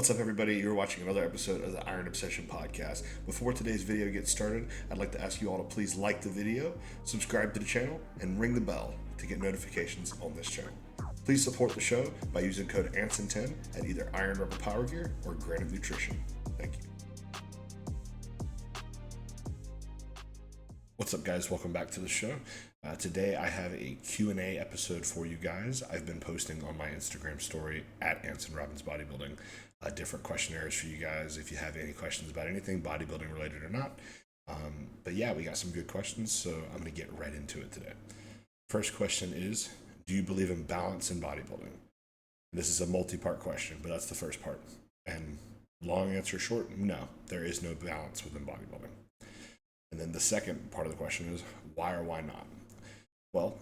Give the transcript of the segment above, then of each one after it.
What's up, everybody? You're watching another episode of the Iron Obsession podcast. Before today's video gets started, I'd like to ask you all to please like the video, subscribe to the channel, and ring the bell to get notifications on this channel. Please support the show by using code ANSON10 at either Iron Rubber Power Gear or Granite Nutrition. Thank you. What's up, guys? Welcome back to the show. Today I have a Q&A episode for you guys. I've been posting on my Instagram story at Anson Robbins Bodybuilding different questionnaires for you guys if you have any questions about anything bodybuilding related or not. But yeah, we got some good questions, so I'm going to get right into it today. First question is, do you believe in balance in bodybuilding? This is a multi-part question, but that's the first part. And long answer short, no, there is no balance within bodybuilding. And then the second part of the question is, why or why not? Well,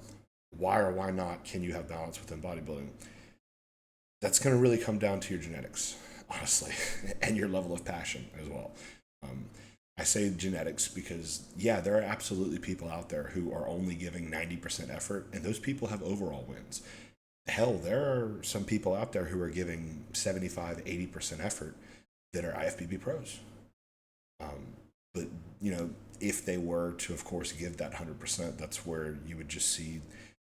why or why not can you have balance within bodybuilding? That's going to really come down to your genetics, honestly, and your level of passion as well. I say genetics because, yeah, there are absolutely people out there who are only giving 90% effort, and those people have overall wins. Hell, there are some people out there who are giving 75, 80% effort that are IFBB pros. But, you know, if they were to, of course, give that 100%, that's where you would just see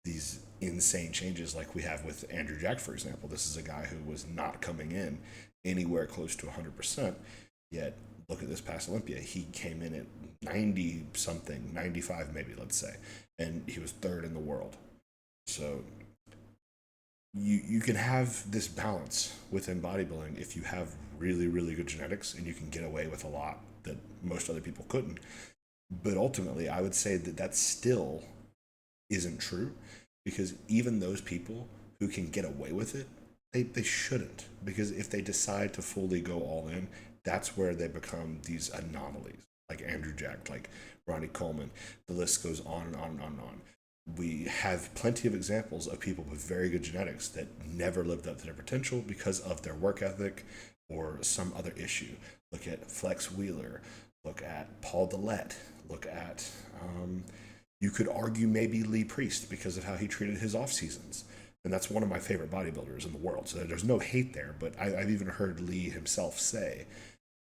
these insane changes like we have with Andrew Jack, for example. This is a guy who was not coming in anywhere close to 100%, yet look at this past Olympia. He came in at 90 something, 95 maybe, let's say, and he was third in the world. So you can have this balance within bodybuilding if you have really, really good genetics and you can get away with a lot that most other people couldn't. But ultimately, I would say that that still isn't true, because even those people who can get away with it, they shouldn't, because if they decide to fully go all in, that's where they become these anomalies, like Andrew Jack, like Ronnie Coleman. The list goes on and on and on and on. We have plenty of examples of people with very good genetics that never lived up to their potential because of their work ethic or some other issue. Look at Flex Wheeler, look at Paul Dillette, look at you could argue maybe Lee Priest because of how he treated his off seasons. And that's one of my favorite bodybuilders in the world. So there's no hate there, but I've even heard Lee himself say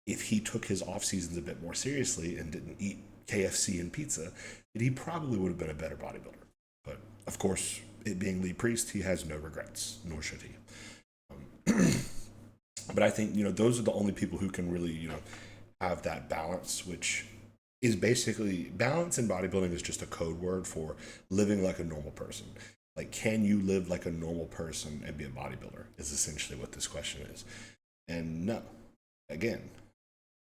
if he took his off seasons a bit more seriously and didn't eat KFC and pizza, that he probably would have been a better bodybuilder. But of course, it being Lee Priest, he has no regrets, nor should he. But I think, those are the only people who can really, have that balance, which is basically, balance in bodybuilding is just a code word for living like a normal person. Like, can you live like a normal person and be a bodybuilder is essentially what this question is. And no, again,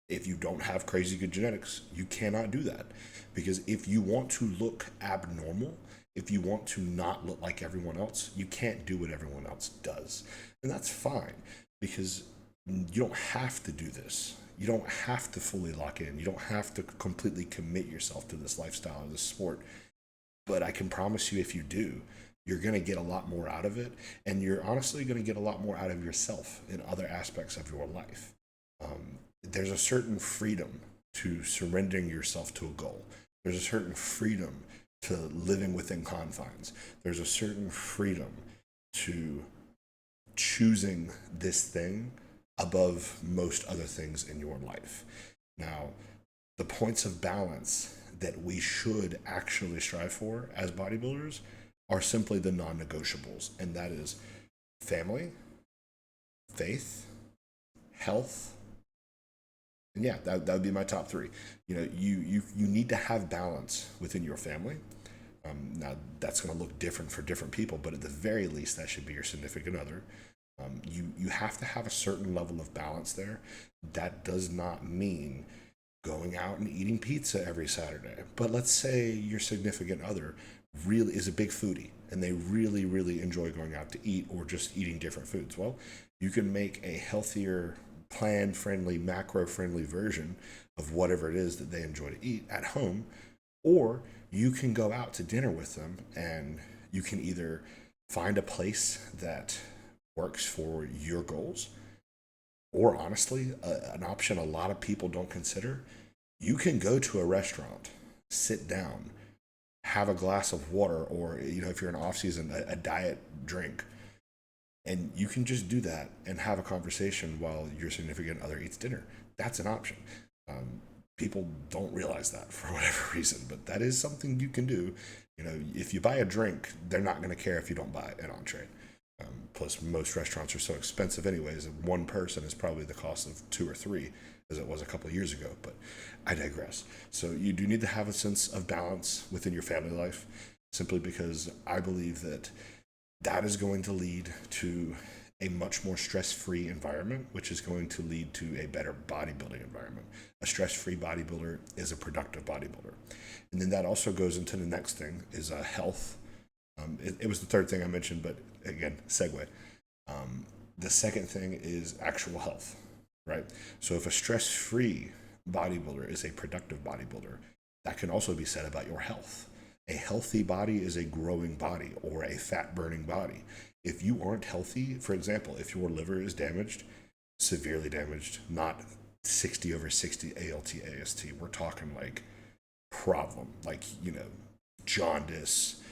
if you don't have crazy good genetics, you cannot do that. Because if you want to look abnormal, if you want to not look like everyone else, you can't do what everyone else does. And that's fine, because you don't have to do this. You don't have to fully lock in. You don't have to completely commit yourself to this lifestyle or this sport. But I can promise you, if you do, you're going to get a lot more out of it. And you're honestly going to get a lot more out of yourself in other aspects of your life. There's a certain freedom to surrendering yourself to a goal. There's a certain freedom to living within confines. There's a certain freedom to choosing this thing above most other things in your life. Now, the points of balance that we should actually strive for as bodybuilders are simply the non-negotiables, and that is family, faith, health, and yeah, that would be my top three. You need to have balance within your family. Now, that's going to look different for different people, but at the very least, that should be your significant other. You have to have a certain level of balance there. That does not mean going out and eating pizza every Saturday. But let's say your significant other really is a big foodie and they really, really enjoy going out to eat or just eating different foods. Well, you can make a healthier, plan-friendly, macro-friendly version of whatever it is that they enjoy to eat at home, or you can go out to dinner with them and you can either find a place that works for your goals, or honestly, an option a lot of people don't consider. You can go to a restaurant, sit down, have a glass of water, or if you're in off season, a diet drink, And you can just do that and have a conversation while your significant other eats dinner. That's an option. People don't realize that for whatever reason, but that is something you can do. If you buy a drink, they're not going to care if you don't buy an entree. Plus, most restaurants are so expensive, anyways. And one person is probably the cost of two or three, as it was a couple of years ago. But I digress. So you do need to have a sense of balance within your family life, simply because I believe that that is going to lead to a much more stress-free environment, which is going to lead to a better bodybuilding environment. A stress-free bodybuilder is a productive bodybuilder. And then that also goes into the next thing is health. It was the third thing I mentioned, but again, segue. The second thing is actual health, right? So if a stress-free bodybuilder is a productive bodybuilder, that can also be said about your health. A healthy body is a growing body or a fat-burning body. If you aren't healthy, for example, if your liver is damaged, severely damaged, not 60/60 ALT, AST, we're talking like problem, like, jaundice,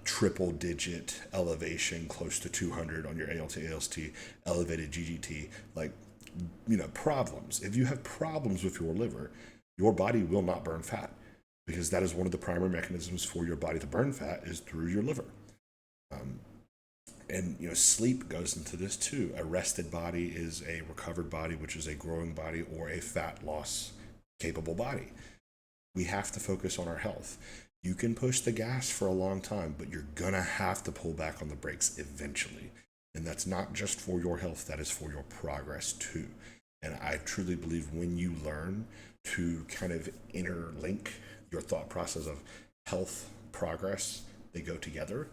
triple digit elevation close to 200 on your ALT, AST, elevated GGT, like, problems. If you have problems with your liver, your body will not burn fat, because that is one of the primary mechanisms for your body to burn fat is through your liver. And sleep goes into this too. A rested body is a recovered body, which is a growing body or a fat loss capable body. We have to focus on our health. You can push the gas for a long time, but you're gonna have to pull back on the brakes eventually. And that's not just for your health, that is for your progress too. And I truly believe when you learn to kind of interlink your thought process of health, progress, they go together,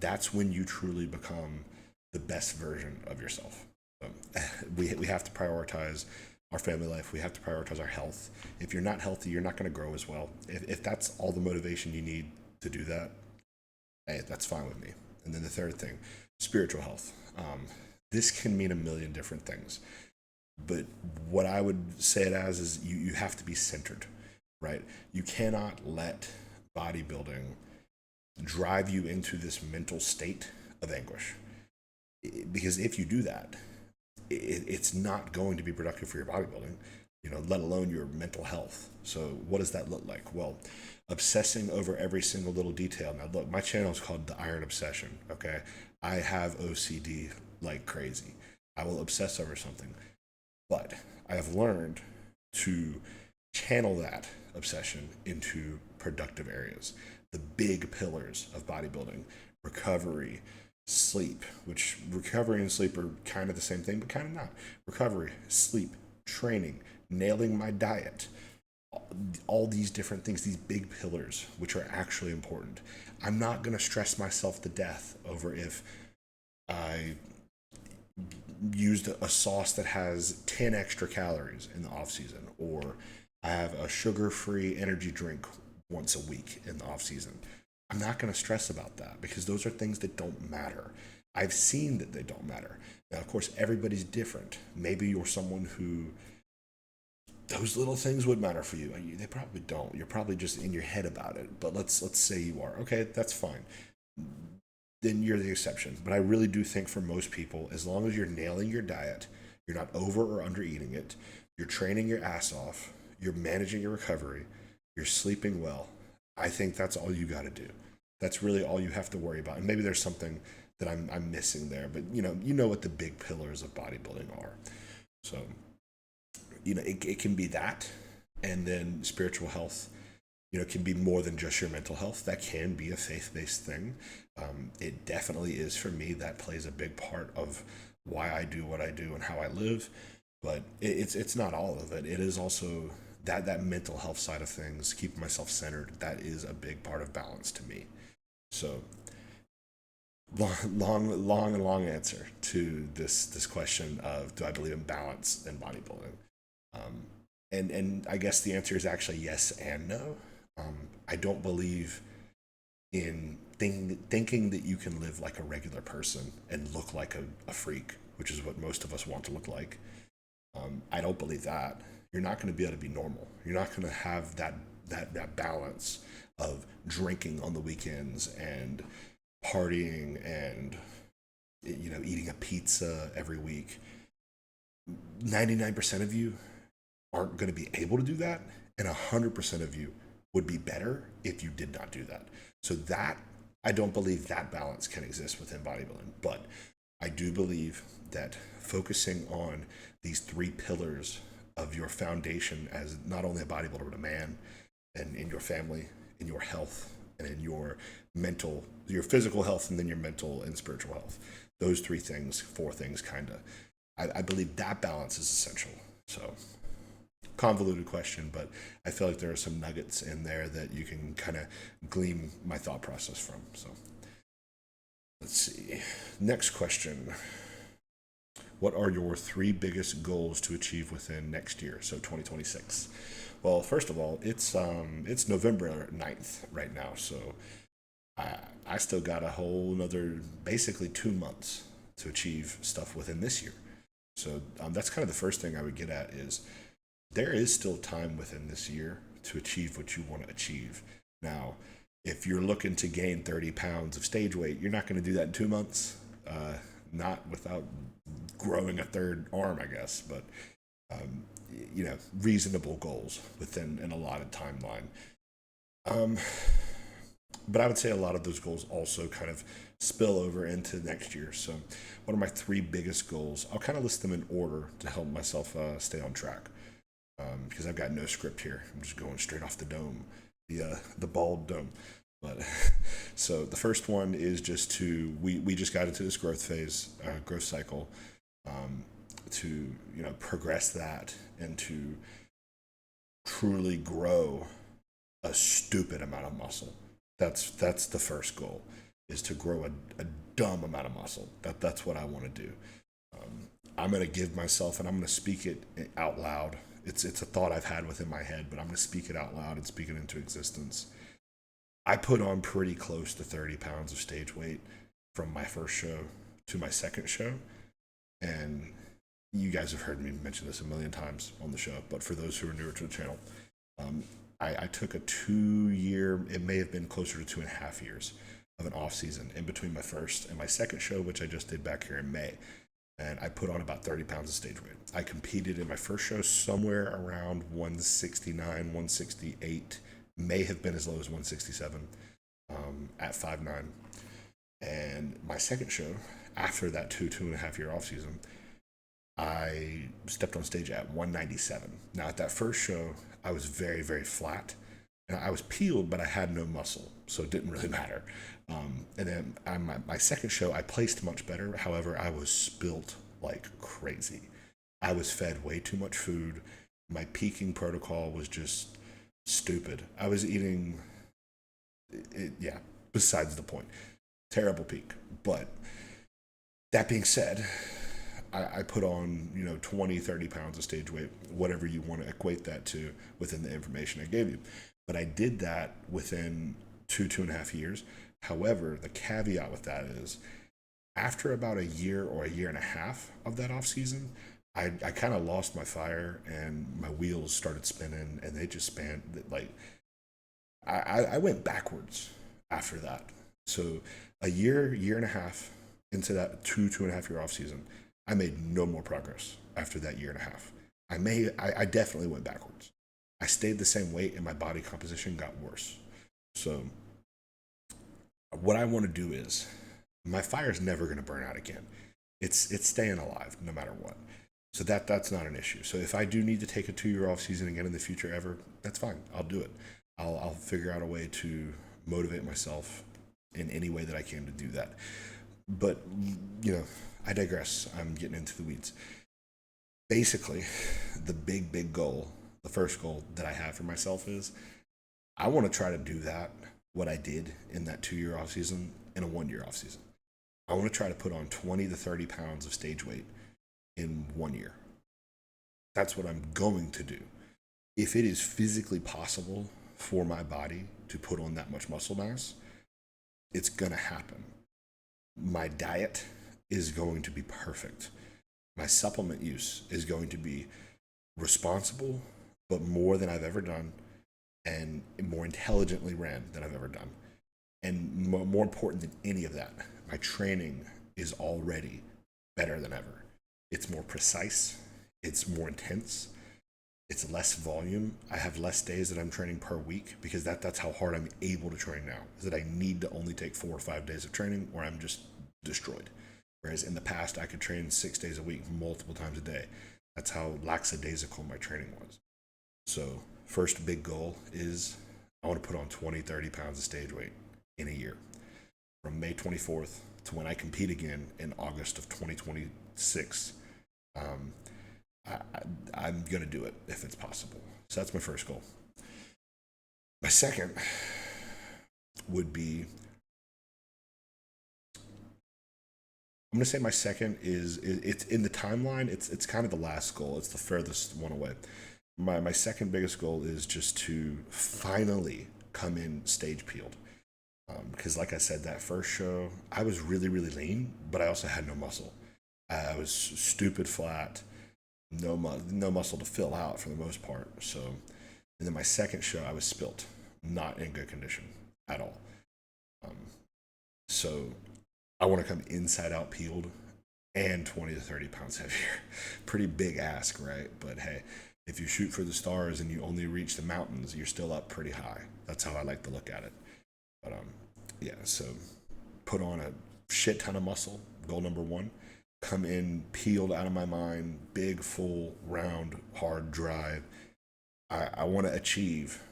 that's when you truly become the best version of yourself. We have to prioritize our family life. We have to prioritize our health. If you're not healthy, you're not going to grow as well. If that's all the motivation you need to do that, hey, that's fine with me. And then the third thing, spiritual health. This can mean a million different things. But what I would say it as is you have to be centered, right? You cannot let bodybuilding drive you into this mental state of anguish. Because if you do that, it's not going to be productive for your bodybuilding, let alone your mental health. So what does that look like? Well, obsessing over every single little detail. Now look, my channel is called The Iron Obsession, okay? I have OCD like crazy. I will obsess over something. But I have learned to channel that obsession into productive areas. The big pillars of bodybuilding: recovery, sleep, which recovery and sleep are kind of the same thing, but kind of not. Recovery, sleep, training, nailing my diet, all these different things, these big pillars, which are actually important. I'm not going to stress myself to death over if I used a sauce that has 10 extra calories in the off season, or I have a sugar-free energy drink once a week in the off season. I'm not going to stress about that, because those are things that don't matter. I've seen that they don't matter. Now, of course, everybody's different. Maybe you're someone who those little things would matter for you. They probably don't. You're probably just in your head about it. But let's say you are. Okay, that's fine. Then you're the exception. But I really do think for most people, as long as you're nailing your diet, you're not over or under eating it, you're training your ass off, you're managing your recovery, you're sleeping well, I think that's all you got to do. That's really all you have to worry about. And maybe there's something that I'm missing there, but you know what the big pillars of bodybuilding are. So, it can be that, and then spiritual health, can be more than just your mental health. That can be a faith-based thing. It definitely is for me. That plays a big part of why I do what I do and how I live. But it's not all of it. It is also that mental health side of things, keeping myself centered. That is a big part of balance to me. So long answer to this question of, do I believe in balance in bodybuilding? And I guess the answer is actually yes and no. I don't believe in thinking that you can live like a regular person and look like a freak, which is what most of us want to look like. I don't believe that. You're not going to be able to be normal. You're not going to have that balance of drinking on the weekends and partying and eating a pizza every week. 99% of you aren't going to be able to do that, and 100% of you would be better if you did not do that. So that, I don't believe that balance can exist within bodybuilding, but I do believe that focusing on these three pillars of your foundation as not only a bodybuilder but a man, and in your family, in your health, and in your physical health, and then your mental and spiritual health. Those three things, four things, kind of. I believe that balance is essential. So, convoluted question, but I feel like there are some nuggets in there that you can kind of glean my thought process from. So, let's see. Next question. What are your three biggest goals to achieve within next year, so 2026? Well, first of all, it's November 9th right now, so I still got a whole another basically 2 months to achieve stuff within this year. So that's kind of the first thing I would get at is there is still time within this year to achieve what you want to achieve. Now, if you're looking to gain 30 pounds of stage weight, you're not going to do that in 2 months. Not without growing a third arm, I guess, but reasonable goals within an allotted timeline. Um, but I would say a lot of those goals also kind of spill over into next year. So, one of my three biggest goals, I'll kind of list them in order to help myself stay on track. Because I've got no script here. I'm just going straight off the dome, the bald dome. But so the first one is just we just got into this growth phase, growth cycle, to progress that and to truly grow a stupid amount of muscle. That's the first goal, is to grow a dumb amount of muscle. That's what I want to do. I'm gonna give myself, and I'm gonna speak it out loud. It's a thought I've had within my head, but I'm gonna speak it out loud and speak it into existence. I put on pretty close to 30 pounds of stage weight from my first show to my second show, and you guys have heard me mention this a million times on the show, but for those who are newer to the channel, I took a 2 year, it may have been closer to 2.5 years of an off season in between my first and my second show, which I just did back here in May. And I put on about 30 pounds of stage weight. I competed in my first show somewhere around 169, 168, may have been as low as 167 at 5'9". And my second show, after that 2.5 year off season, I stepped on stage at 197. Now, at that first show, I was very, very flat. And I was peeled, but I had no muscle, so it didn't really matter. And then my second show, I placed much better. However, I was spilt like crazy. I was fed way too much food. My peaking protocol was just stupid. I was eating, yeah, besides the point. Terrible peak. But that being said, I put on, 20, 30 pounds of stage weight, whatever you want to equate that to within the information I gave you. But I did that within 2.5 years. However, the caveat with that is after about a year or a year and a half of that off season, I kind of lost my fire and my wheels started spinning and they just spun like I went backwards after that. So a year and a half into that 2.5 year off season, I made no more progress after that year and a half. I definitely went backwards. I stayed the same weight and my body composition got worse. So what I want to do is my fire is never going to burn out again. It's staying alive no matter what. So that's not an issue. So if I do need to take a 2 year off season again in the future ever, that's fine. I'll do it. I'll figure out a way to motivate myself in any way that I can to do that. But I digress. I'm getting into the weeds. Basically, the big goal, the first goal that I have for myself is I want to try to do what I did in that 2 year off season in a 1 year off season. I want to try to put on 20 to 30 pounds of stage weight in 1 year. That's what I'm going to do. If it is physically possible for my body to put on that much muscle mass, it's going to happen. My diet is going to be perfect. My supplement use is going to be responsible, but more than I've ever done, and more intelligently ran than I've ever done. And more important than any of that, my training is already better than ever. It's more precise, it's more intense, it's less volume. I have less days that I'm training per week because that's how hard I'm able to train now. Is that I need to only take 4 or 5 days of training or I'm just destroyed. Whereas in the past I could train 6 days a week, multiple times a day. That's how lackadaisical my training was. So first big goal is I want to put on 20, 30 pounds of stage weight in a year. From May 24th to when I compete again in August of 2026. Um, I'm going to do it if it's possible. So that's my first goal. My second would be, I'm going to say my second is it's in the timeline. It's kind of the last goal. It's the furthest one away. My second biggest goal is just to finally come in stage peeled. Because like I said, that first show, I was really, really lean, but I also had no muscle. I was stupid flat, no muscle to fill out for the most part. So, and then my second show, I was spilt, not in good condition at all. Um, so I want to come inside out peeled and 20 to 30 pounds heavier. Pretty big ask, right? But hey, if you shoot for the stars and you only reach the mountains, you're still up pretty high. That's how I like to look at it. But yeah, so put on a shit ton of muscle. Goal number one. Come in peeled out of my mind, big, full, round, hard drive. I want to achieve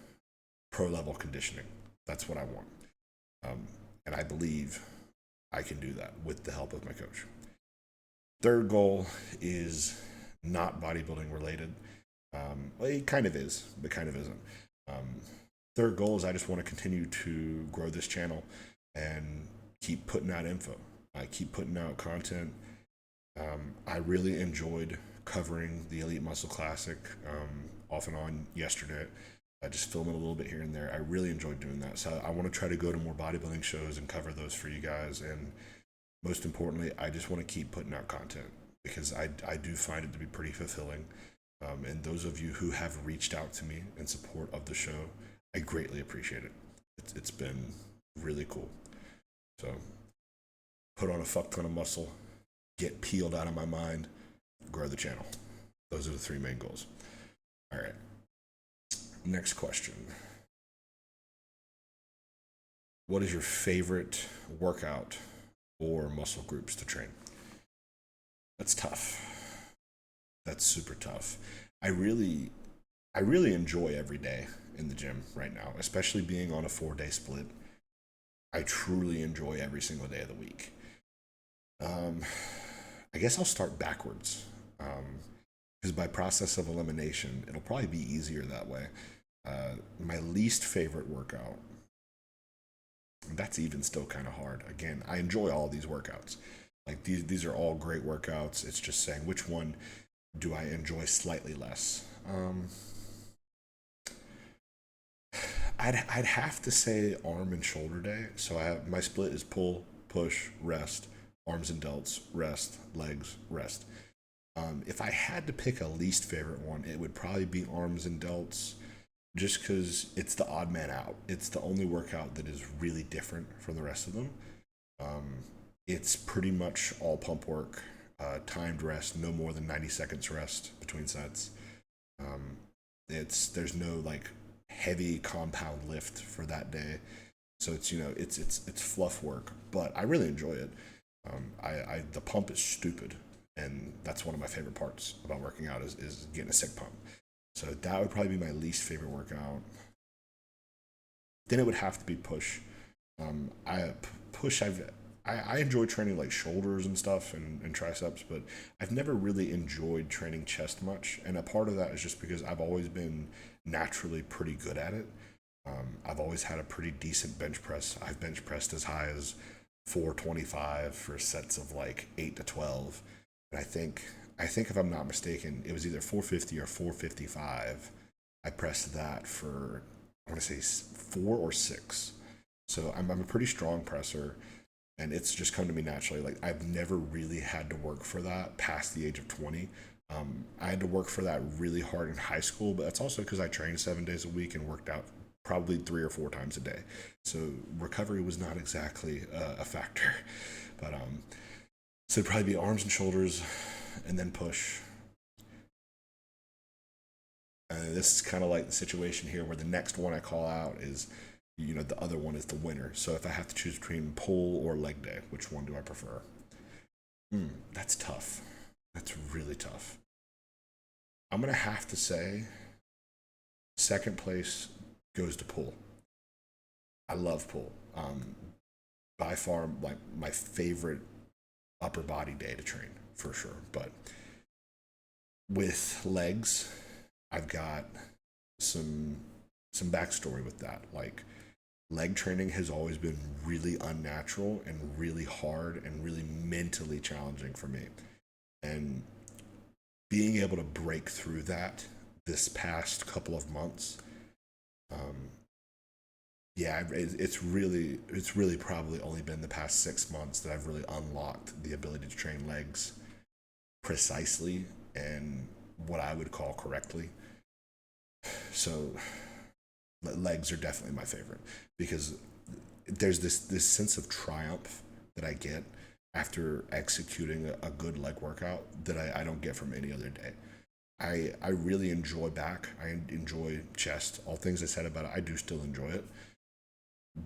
pro level conditioning. That's what I want. And I believe I can do that with the help of my coach. Third goal is not bodybuilding related. Well, it kind of is, but kind of isn't. Third goal is I just want to continue to grow this channel and keep putting out info. I keep putting out content. I really enjoyed covering the Elite Muscle Classic off and on yesterday. Just filming a little bit here and there. I really enjoyed doing that. So I want to try to go to more bodybuilding shows and cover those for you guys. And most importantly, I just want to keep putting out content because I do find it to be pretty fulfilling. And those of you who have reached out to me in support of the show, I greatly appreciate it. It's been really cool. So put on a fuck ton of muscle, get peeled out of my mind, grow the channel. Those are the three main goals. All right. Next question. What is your favorite workout or muscle groups to train? That's tough. That's super tough. I really enjoy every day in the gym right now, especially being on a 4-day split. I truly enjoy every single day of the week. I guess I'll start backwards. Because by process of elimination, it'll probably be easier that way. My least favorite workout, that's even still kind of hard. Again, I enjoy all these workouts. Like these are all great workouts. It's just saying which one do I enjoy slightly less. I'd have to say arm and shoulder day. So I have my split is pull, push, rest, arms and delts, rest, legs, rest. If I had to pick a least favorite one, it would probably be arms and delts, just because it's the odd man out. It's the only workout that is really different from the rest of them. It's pretty much all pump work, timed rest, no more than 90 seconds rest between sets. There's no like heavy compound lift for that day, so it's fluff work, but I really enjoy it. The pump is stupid, and that's one of my favorite parts about working out is getting a sick pump. So that would probably be my least favorite workout. Then it would have to be push. I enjoy training like shoulders and stuff and triceps, but I've never really enjoyed training chest much. And a part of that is just because I've always been naturally pretty good at it. I've always had a pretty decent bench press. I've bench pressed as high as 425 for sets of like 8 to 12. And I think if I'm not mistaken, it was either 450 or 455. I pressed that for, I want to say 4 or 6. So I'm a pretty strong presser, and it's just come to me naturally. Like I've never really had to work for that past the age of 20. I had to work for that really hard in high school, but that's also because I trained 7 days a week and worked out probably 3 or 4 times a day. So recovery was not exactly a factor. But So it'd probably be arms and shoulders and then push. This is kind of like the situation here where the next one I call out is, the other one is the winner. So if I have to choose between pull or leg day, which one do I prefer? That's tough. That's really tough. I'm going to have to say second place goes to pull. I love pull. By far, like my favorite upper body day to train for sure. But with legs, I've got some backstory with that. Like leg training has always been really unnatural and really hard and really mentally challenging for me. And being able to break through that this past couple of months, um, yeah, it's really probably only been the past 6 months that I've really unlocked the ability to train legs precisely and what I would call correctly. So legs are definitely my favorite because there's this sense of triumph that I get after executing a good leg workout that I don't get from any other day. I really enjoy back. I enjoy chest. All things I said about it, I do still enjoy it.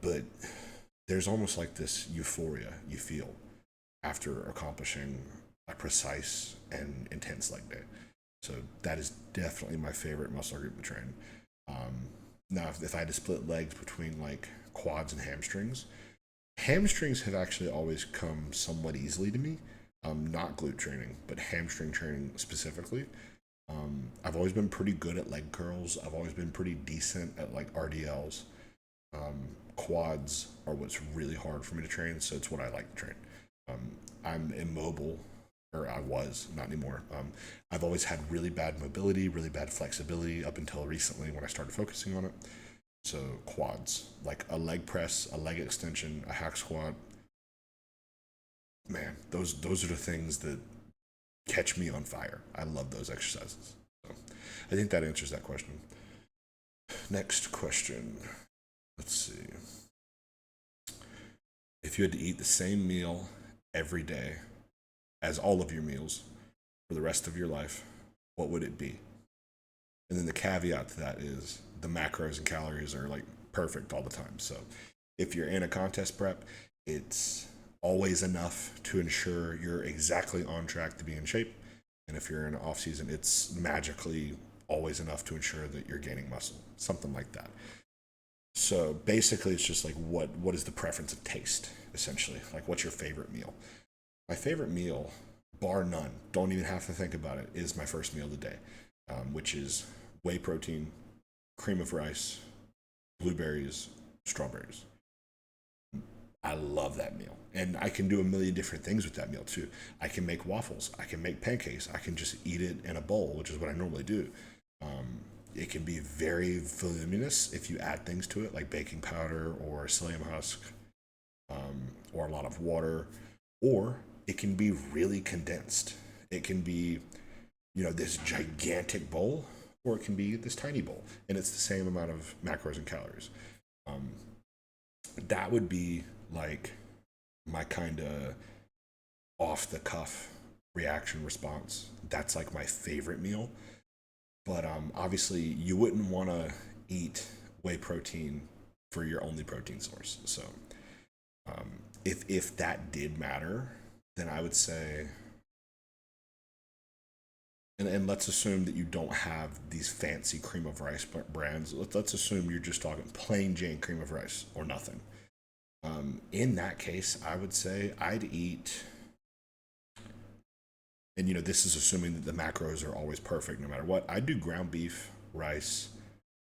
But there's almost like this euphoria you feel after accomplishing a precise and intense leg day. So that is definitely my favorite muscle group to train. Now, if I had to split legs between like quads and hamstrings have actually always come somewhat easily to me. Not glute training, but hamstring training specifically. I've always been pretty good at leg curls. I've always been pretty decent at like RDLs. Quads are what's really hard for me to train, so it's what I like to train. I'm immobile, or I was, not anymore. I've always had really bad mobility, really bad flexibility up until recently when I started focusing on it. So quads, like a leg press, a leg extension, a hack squat. Man, those are the things that catch me on fire. I love those exercises. So I think that answers that question. Next question. Let's see. If you had to eat the same meal every day as all of your meals for the rest of your life, what would it be? And then the caveat to that is the macros and calories are like perfect all the time. So if you're in a contest prep, it's always enough to ensure you're exactly on track to be in shape. And if you're in off season, it's magically always enough to ensure that you're gaining muscle, something like that. So basically, it's just like what is the preference of taste, essentially? Like, what's your favorite meal? My favorite meal, bar none, don't even have to think about it, is my first meal of the day, which is whey protein, cream of rice, blueberries, strawberries. I love that meal. And I can do a million different things with that meal too. I can make waffles. I can make pancakes. I can just eat it in a bowl, which is what I normally do. Um, it can be very voluminous if you add things to it, like baking powder or psyllium husk, or a lot of water, or it can be really condensed. It can be, this gigantic bowl, or it can be this tiny bowl, and it's the same amount of macros and calories. Um, that would be like my kind of off the cuff reaction response. That's like my favorite meal. But obviously, you wouldn't want to eat whey protein for your only protein source. So if that did matter, then I would say, and let's assume that you don't have these fancy cream of rice brands. Let's assume you're just talking plain Jane cream of rice or nothing. In that case, I would say I'd eat, and this is assuming that the macros are always perfect no matter what. I'd do ground beef, rice,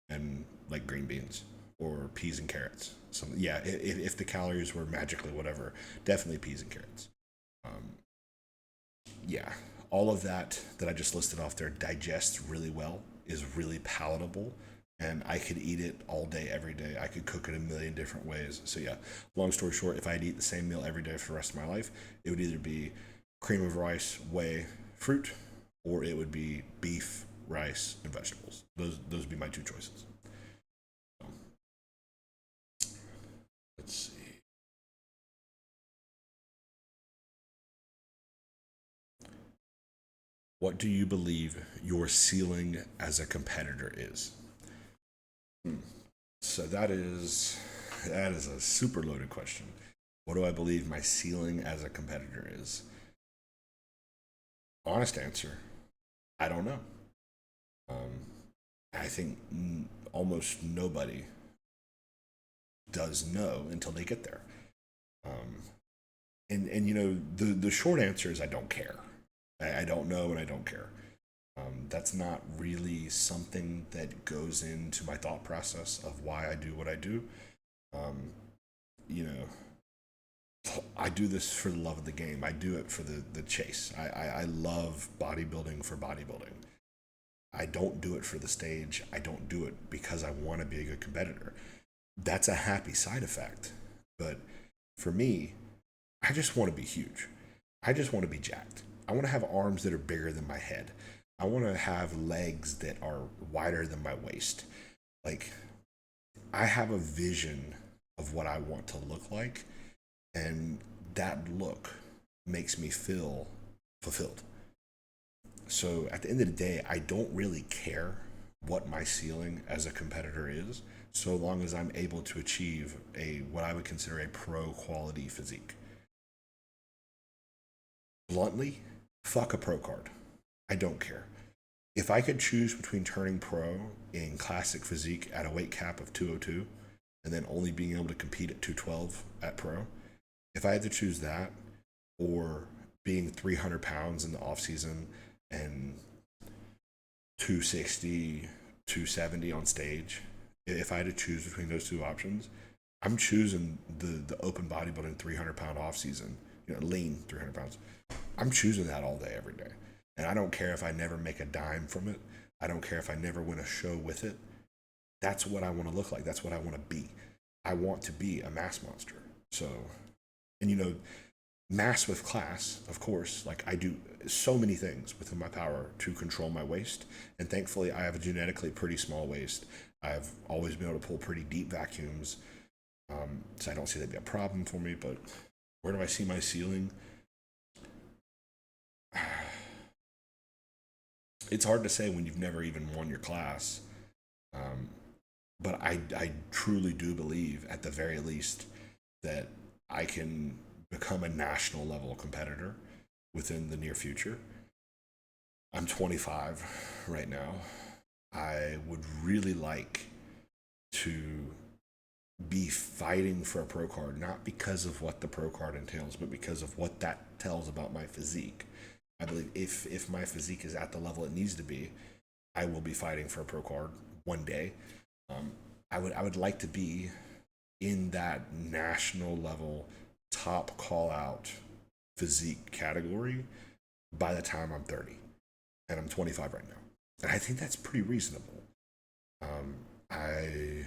and like green beans or peas and carrots. So yeah, if the calories were magically whatever, definitely peas and carrots. Um, yeah, all of that I just listed off there digests really well, is really palatable, and I could eat it all day, every day. I could cook it a million different ways. So yeah, long story short, if I had to eat the same meal every day for the rest of my life, it would either be cream of rice, whey, fruit, or it would be beef, rice, and vegetables. Those would be my two choices. Um, let's see. What do you believe your ceiling as a competitor is? So that is a super loaded question. What do I believe my ceiling as a competitor is? Honest answer, I don't know. Um, I think almost nobody does know until they get there. Um, and the short answer is I don't care. I don't know and I don't care. That's not really something that goes into my thought process of why I do what I do. Um, you know, I do this for the love of the game. I do it for the chase. I love bodybuilding for bodybuilding. I don't do it for the stage. I don't do it because I want to be a good competitor. That's a happy side effect. But for me, I just want to be huge. I just want to be jacked. I want to have arms that are bigger than my head. I want to have legs that are wider than my waist. Like, I have a vision of what I want to look like, and that look makes me feel fulfilled. So at the end of the day, I don't really care what my ceiling as a competitor is, so long as I'm able to achieve a what I would consider a pro quality physique. Bluntly, fuck a pro card. I don't care. If I could choose between turning pro in classic physique at a weight cap of 202 and then only being able to compete at 212 at pro, if I had to choose that or being 300 pounds in the off season and 260, 270 on stage, if I had to choose between those two options, I'm choosing the open bodybuilding 300-pound off season, lean 300 pounds. I'm choosing that all day, every day. And I don't care if I never make a dime from it. I don't care if I never win a show with it. That's what I want to look like. That's what I want to be. I want to be a mass monster. So, and mass with class, of course. Like, I do so many things within my power to control my waist. And thankfully, I have a genetically pretty small waist. I've always been able to pull pretty deep vacuums. So I don't see that be a problem for me. But where do I see my ceiling? It's hard to say when you've never even won your class. Um, but I truly do believe, at the very least, that I can become a national level competitor within the near future. I'm 25 right now. I would really like to be fighting for a pro card, not because of what the pro card entails, but because of what that tells about my physique. I believe if my physique is at the level it needs to be, I will be fighting for a pro card one day. Um, I would like to be in that national level top call out physique category by the time I'm 30, and I'm 25 right now, and I think that's pretty reasonable. Um, I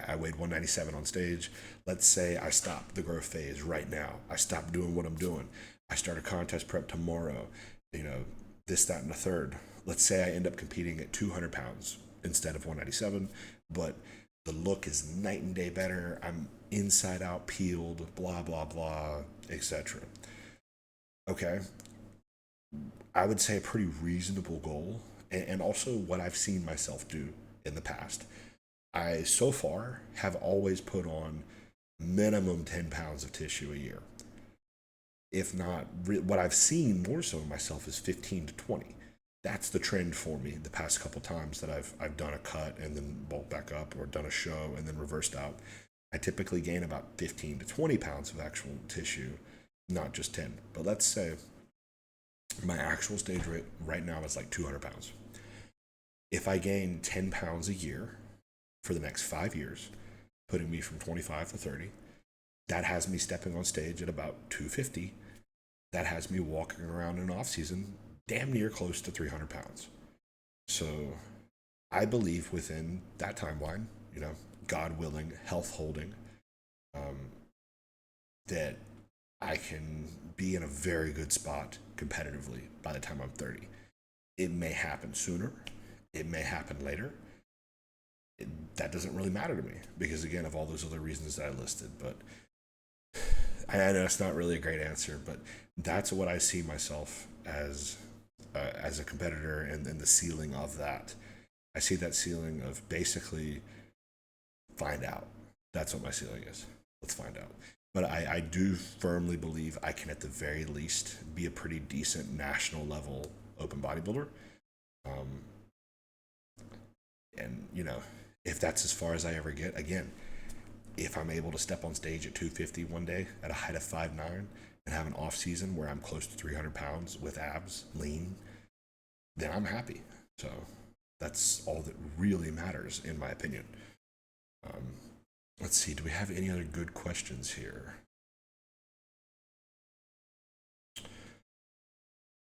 I weighed 197 on stage. Let's say I stop the growth phase right now. I stop doing what I'm doing. I start a contest prep tomorrow. You know, this, that, and the third. Let's say I end up competing at 200 pounds instead of 197, but the look is night and day better. I'm inside out peeled, blah, blah, blah, etc. Okay. I would say a pretty reasonable goal, and also what I've seen myself do in the past. I so far have always put on minimum 10 pounds of tissue a year. If not, what I've seen more so in myself is 15 to 20. That's the trend for me the past couple times that I've done a cut and then bulked back up, or done a show and then reversed out. I typically gain about 15 to 20 pounds of actual tissue, not just 10. But let's say my actual stage rate right now is like 200 pounds. If I gain 10 pounds a year for the next 5 years, putting me from 25 to 30, that has me stepping on stage at about 250. That has me walking around in off season damn near close to 300 pounds. So I believe within that timeline, God willing, health holding, um, that I can be in a very good spot competitively by the time I'm 30. It may happen sooner, it may happen later. That doesn't really matter to me because, again, of all those other reasons that I listed. But I know it's not really a great answer, but that's what I see myself as as a competitor, and the ceiling of that. I see that ceiling of basically find out. That's what my ceiling is. Let's find out. But I do firmly believe I can, at the very least, be a pretty decent national level open bodybuilder. Um, and, if that's as far as I ever get, again, if I'm able to step on stage at 250 one day at a height of 5'9" and have an off season where I'm close to 300 pounds with abs, lean, then I'm happy. So that's all that really matters, in my opinion. Um, let's see, do we have any other good questions here?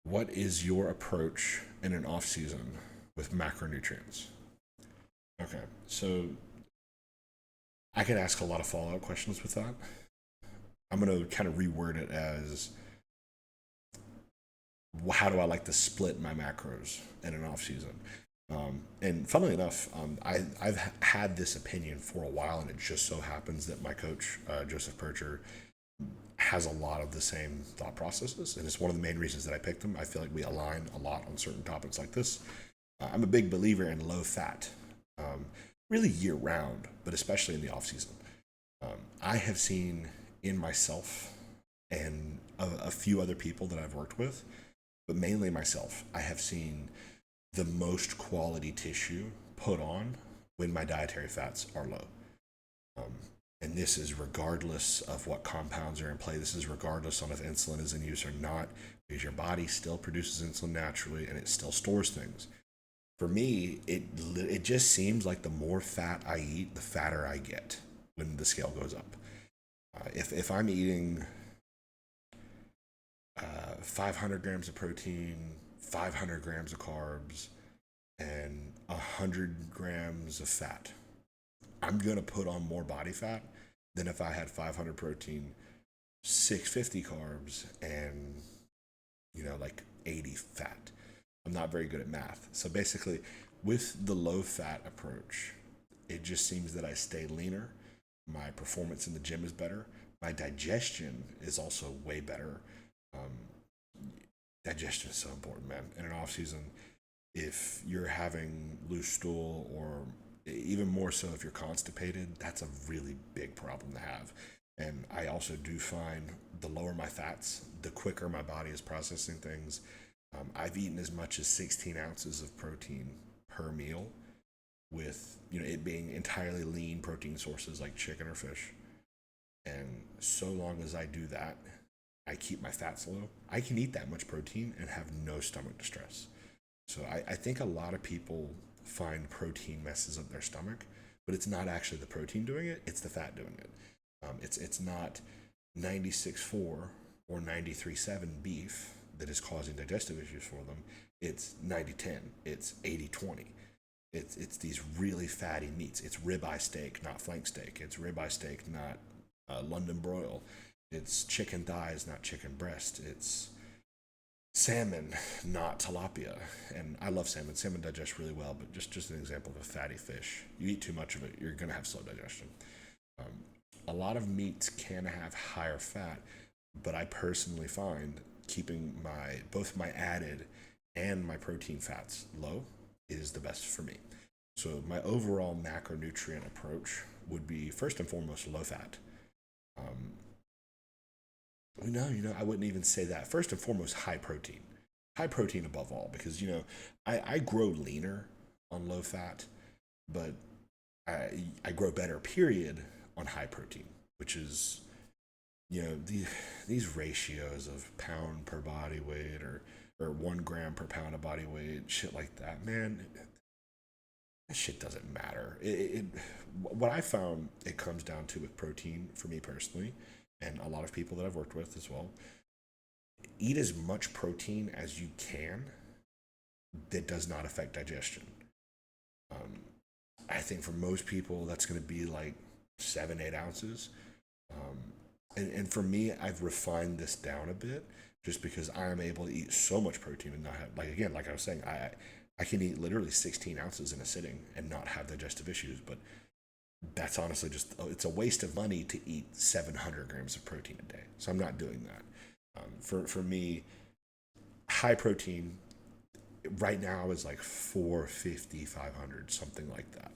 What is your approach in an off season with macronutrients? Okay, so I could ask a lot of follow up questions with that. I'm going to kind of reword it as, how do I like to split my macros in an off season? And funnily enough, I've had this opinion for a while, and it just so happens that my coach, Joseph Percher, has a lot of the same thought processes, and it's one of the main reasons that I picked him. I feel like we align a lot on certain topics like this. I'm a big believer in low fat, really year round, but especially in the off season. I have seen in myself and a few other people that I've worked with, but mainly myself, I have seen the most quality tissue put on when my dietary fats are low. Um, and this is regardless of what compounds are in play. This is regardless on if insulin is in use or not, because your body still produces insulin naturally and it still stores things. For me, it just seems like the more fat I eat, the fatter I get when the scale goes up. If I'm eating 500 grams of protein, 500 grams of carbs, and 100 grams of fat, I'm going to put on more body fat than if I had 500 protein, 650 carbs, and, like 80 fat. I'm not very good at math. So basically, with the low fat approach, it just seems that I stay leaner. My performance in the gym is better. My digestion is also way better. Digestion is so important, man. In an off season, if you're having loose stool, or even more so if you're constipated, that's a really big problem to have. And I also do find the lower my fats, the quicker my body is processing things. I've eaten as much as 16 ounces of protein per meal, with it being entirely lean protein sources like chicken or fish. And so long as I do that, I keep my fats low. I can eat that much protein and have no stomach distress. So I think a lot of people find protein messes up their stomach, but it's not actually the protein doing it, it's the fat doing it. It's not 96.4 or 93.7 beef that is causing digestive issues for them. It's 90-10. It's 80-20. It's these really fatty meats. It's ribeye steak, not flank steak. It's ribeye steak, not London broil. It's chicken thighs, not chicken breast. It's salmon, not tilapia. And I love salmon. Salmon digests really well, but just an example of a fatty fish. You eat too much of it, you're going to have slow digestion. A lot of meats can have higher fat, but I personally find keeping both my added and my protein fats low is the best for me. So my overall macronutrient approach would be, first and foremost, low fat. No, I wouldn't even say that. First and foremost, high protein. High protein above all, because, I grow leaner on low fat, but I grow better, period, on high protein, which is, these ratios of pound per body weight, or 1 gram per pound of body weight, shit like that, man, that shit doesn't matter. What I found it comes down to with protein, for me personally, and a lot of people that I've worked with as well, eat as much protein as you can that does not affect digestion. I think for most people, that's going to be like 7-8 ounces. And for me, I've refined this down a bit, just because I am able to eat so much protein and not have, like I was saying, I can eat literally 16 ounces in a sitting and not have digestive issues. But that's honestly it's a waste of money to eat 700 grams of protein a day. So I'm not doing that. For me, high protein, right now is like 450, 500, something like that.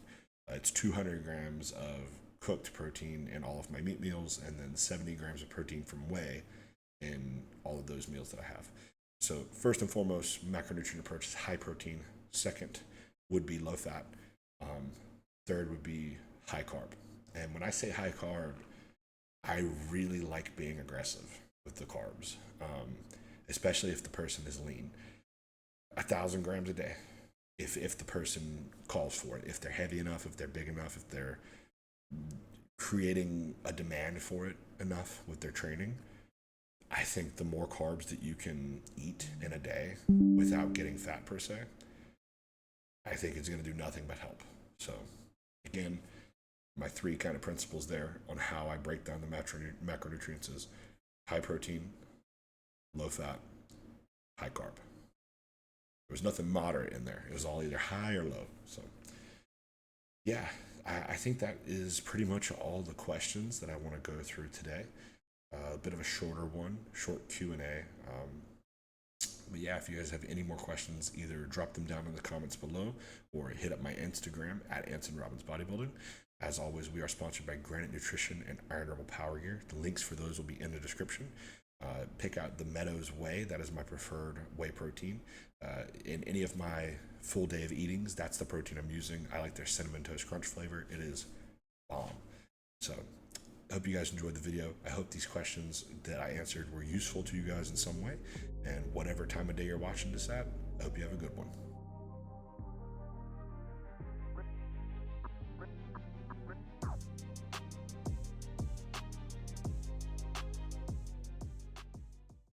It's 200 grams of cooked protein in all of my meat meals, and then 70 grams of protein from whey in all of those meals that I have. So first and foremost, macronutrient approach is high protein. Second would be low fat. Um, Third would be high carb. And when I say high carb, I really like being aggressive with the carbs, especially if the person is lean. 1,000 grams a day, if the person calls for it, if they're heavy enough, if they're big enough, if they're creating a demand for it enough with their training. I think the more carbs that you can eat in a day without getting fat per se, I think it's going to do nothing but help. So, again, my three kind of principles there on how I break down the macronutrients is high protein, low fat, high carb. There was nothing moderate in there. It was all either high or low. So, yeah, I think that is pretty much all the questions that I want to go through today. A bit of a shorter one, short Q&A. But yeah, if you guys have any more questions, either drop them down in the comments below or hit up my Instagram at Anson Robbins Bodybuilding. As always, we are sponsored by Granite Nutrition and Iron Rebel Power Gear. The links for those will be in the description. Pick out the Meadows Whey. That is my preferred whey protein. In any of my full day of eatings, that's the protein I'm using. I like their Cinnamon Toast Crunch flavor. It is bomb. So I hope you guys enjoyed the video. I hope these questions that I answered were useful to you guys in some way. And whatever time of day you're watching this at, I hope you have a good one.